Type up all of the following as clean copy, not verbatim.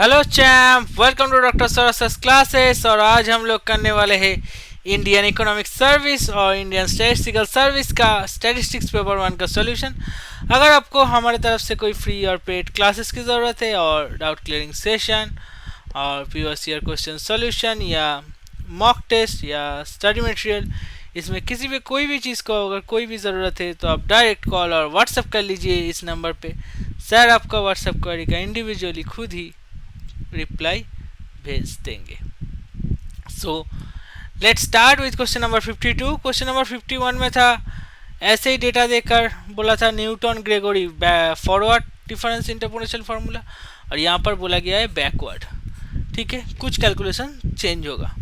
Hello champ, welcome to doctor Saras classes. और आज हम लोग करने वाले हैं इंडियन इकोनॉमिक सर्विस और इंडियन स्टैटिस्टिकल सर्विस का स्टैटिस्टिक्स पेपर 1 का सॉल्यूशन। अगर आपको हमारे तरफ से कोई फ्री और पेड क्लासेस की ज़रूरत है और डाउट क्लियरिंग सेशन और प्रीवियस ईयर क्वेश्चन सॉल्यूशन या मॉक टेस्ट या स्टडी मटेरियल, इसमें किसी भी कोई भी चीज़ को अगर कोई भी ज़रूरत है तो आप डायरेक्ट कॉल और व्हाट्सएप कर लीजिए इस नंबर पे। सर आपका व्हाट्सएप क्वेरी का इंडिविजुअली खुद ही रिप्लाई भेज देंगे। So let's start with question number 52। Question number 51 में था ऐसे ही डेटा देकर बोला था Newton Gregory forward difference interpolation formula, और यहाँ पर बोला गया है बैकवर्ड। ठीक है, कुछ कैलकुलेशन चेंज होगा।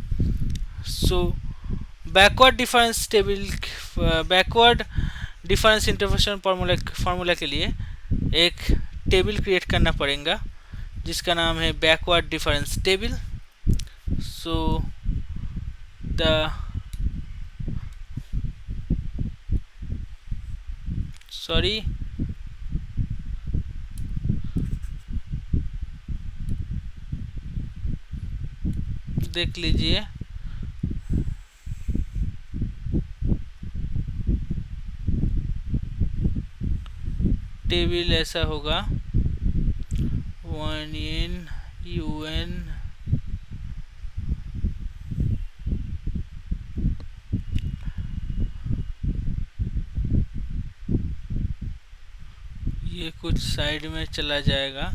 So backward difference table, backward difference interpolation formula के लिए एक टेबल क्रिएट करना पड़ेगा जिसका नाम है backward difference table. So the sorry देख लीजिए, टेबल ऐसा होगा 1n un ये कुछ साइड में चला जाएगा।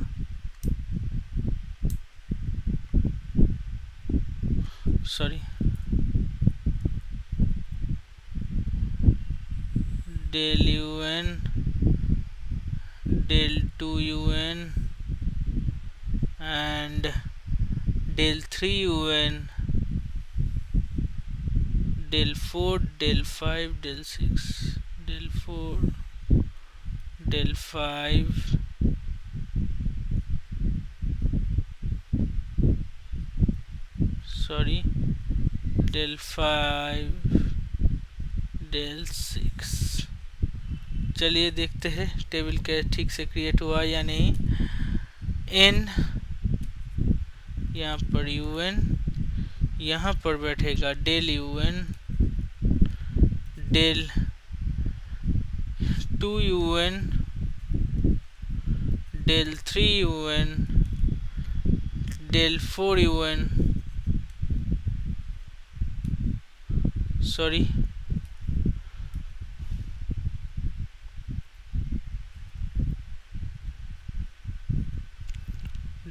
Sorry, del un del 2 un and del 3 un del 4 del 5 del 6 del 4 del 5 sorry del 5 del 6। चलिए देखते हैं टेबल के ठीक से क्रिएट हुआ या नहीं। n यहाँ पर un, यहाँ पर बैठेगा del un del 2 un del 3 un del 4 un sorry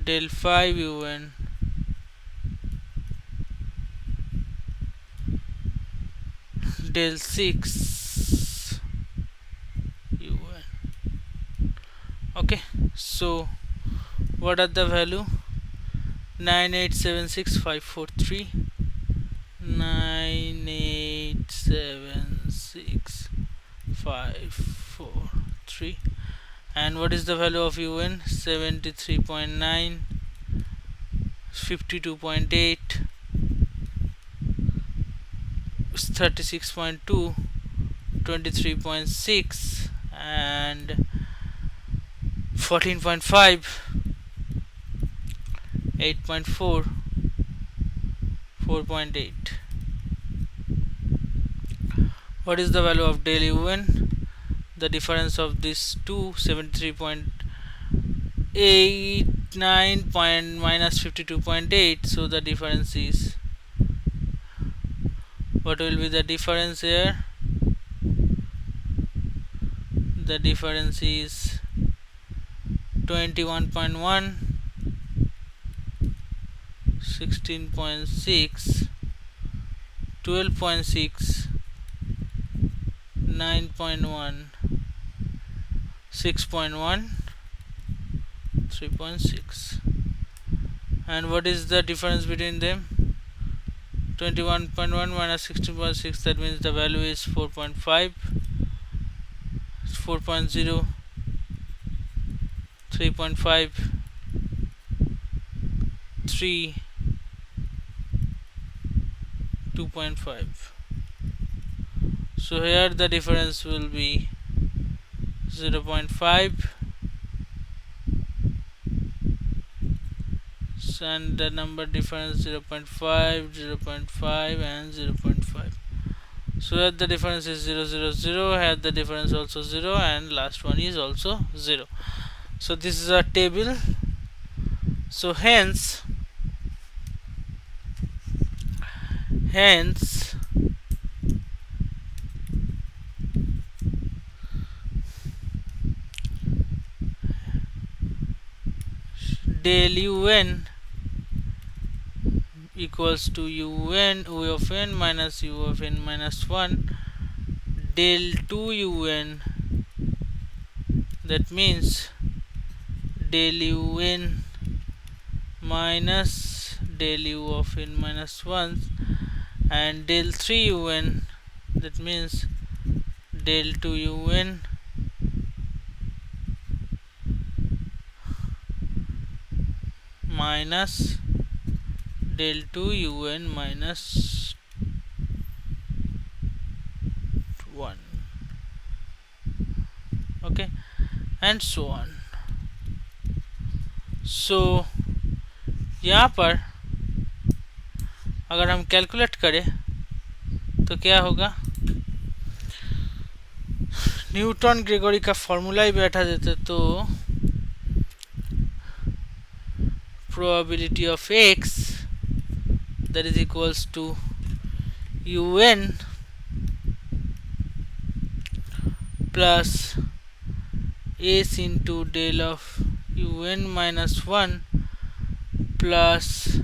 del 5 un del 6 un. Okay, so what are the value? 9876543 9876543, and what is the value of un? 73.9, 52.8, 36.2, 23.6 and 14.5, 8.4, 4.8. What is the value of del un? The difference of these two, 73.89 minus 52.8. So the difference is, what will be the difference here? The difference is 21.1, 16.6, 12.6, 9.1, 6.1, 3.6. And what is the difference between them? 21.1 minus 16.6, that means the value is 4.5, 4.0, 3.5, 3, 2.5. So here the difference will be 0.5, and the number difference 0.5, 0.5 and 0.5. so here the difference is 0, 0, 0. Here the difference also 0 and last one is also 0. So this is a table. So hence del un equals to un u of n minus u of n minus 1 del 2 un, that means del un minus del u of n minus 1 and del 3 un, that means del 2 un minus del 2 un minus 1, okay, and so on. So यहाँ पर अगर हम calculate करें तो क्या होगा, Newton Gregory का formula ही बैठा देते तो probability of x that is equals to un plus s into del of un minus 1 plus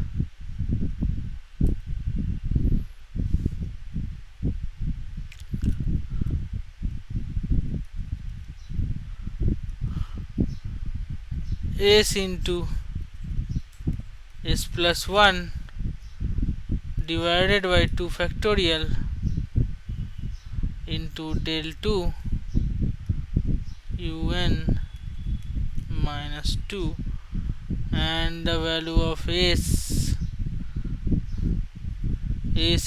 s into s plus 1 divided by 2 factorial into del 2 un minus 2 and the value of s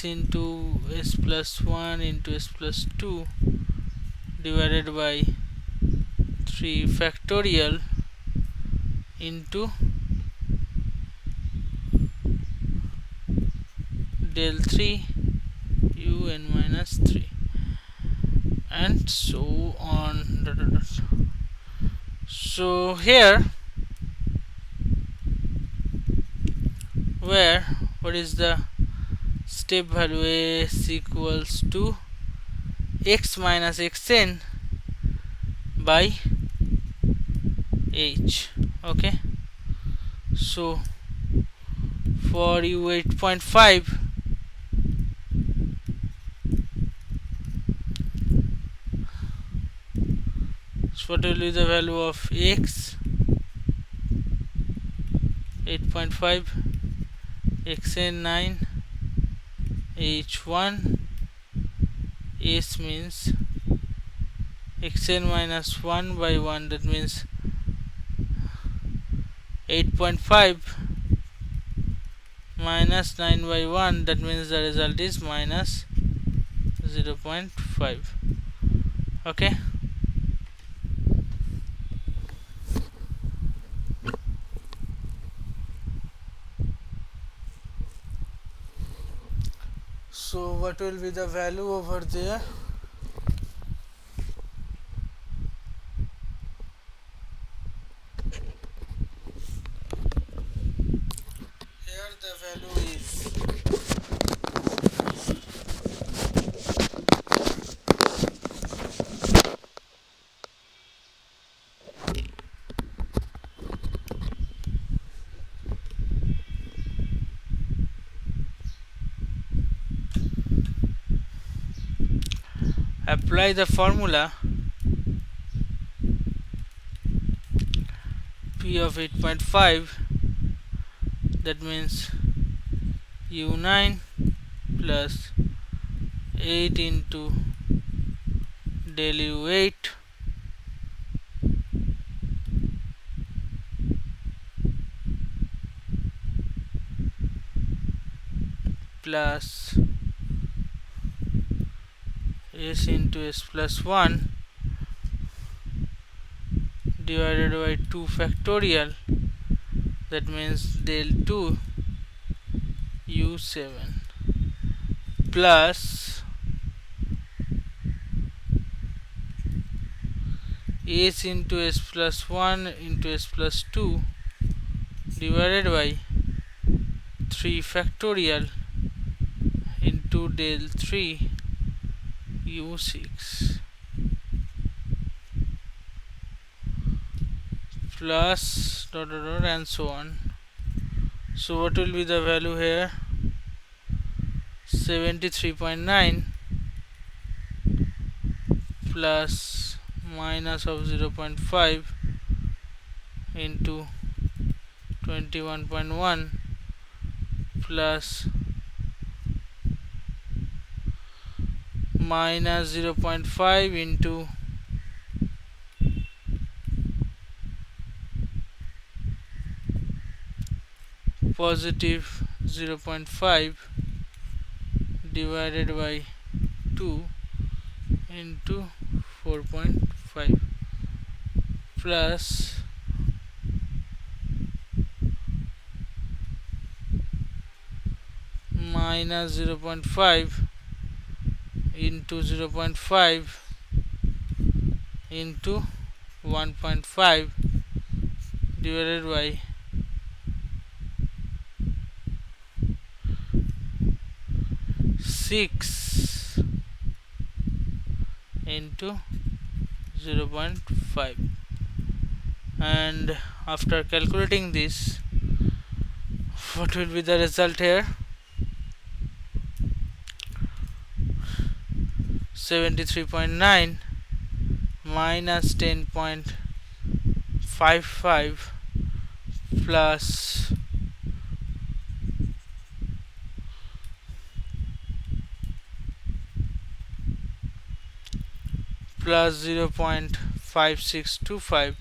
into s plus 1 into s plus 2 divided by 3 factorial into del 3 un minus 3 and so on. So here where what is the step value, s equals to x minus xn by h, okay. So for u 8.5 what will be the value of x 8.5 xn 9 h1 s means xn minus 1 by 1, that means 8.5 minus 9 by 1, that means the result is minus 0.5, okay. So what will be the value over there? Here the value is apply the formula p of 8.5, that means u9 plus 8 into del u8 plus s into s plus 1 divided by 2 factorial that means del 2 u7 plus s into s plus 1 into s plus 2 divided by 3 factorial into del 3 u6 plus dot dot dot and so on. So what will be the value here? 73.9 plus minus of 0.5 into 21.1 plus minus 0.5 into positive 0.5 divided by 2 into 4.5 plus minus 0.5 into 0.5 into 1.5 divided by 6 into 0.5, and after calculating this, what will be the result here? 73.9 minus 10.55 plus plus 0.5625,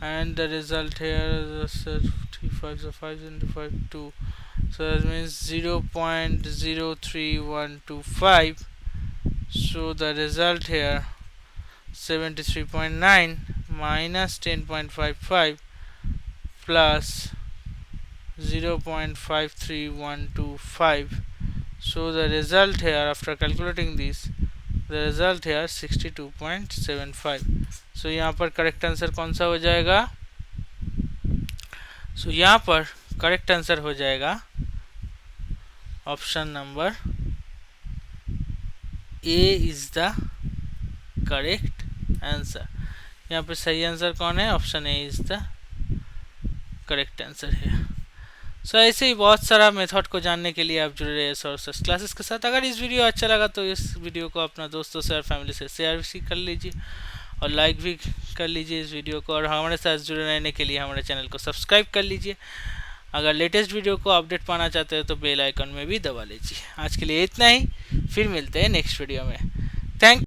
and the result here is 5 so 5 into 5 2, so that means 0.03125. So the result here 73.9 minus 10.55 plus 0.53125. so the result here after calculating this, the result here 62.75. so यहाँ पर correct answer कौन सा हो जाएगा? so यहाँ पर correct answer हो जाएगा option number A is the correct answer. यहाँ पे सही आंसर कौन है? Option A is the correct answer है. सो ऐसे ही बहुत सारा मेथड को जानने के लिए आप जुड़े रहे सोर्सेस क्लासेस के साथ. अगर इस वीडियो अच्छा लगा तो इस वीडियो को अपना दोस्तों से और फैमिली से शेयर भी कर लीजिए और लाइक भी कर लीजिए इस वीडियो को, और हमारे साथ जुड़े रहने के लिए हमारे चैनल को सब्सक्राइब कर लीजिए. अगर लेटेस्ट वीडियो को अपडेट पाना चाहते हो तो बेल आइकन में भी दबा लीजिए. आज के लिए इतना ही, फिर मिलते हैं नेक्स्ट वीडियो में.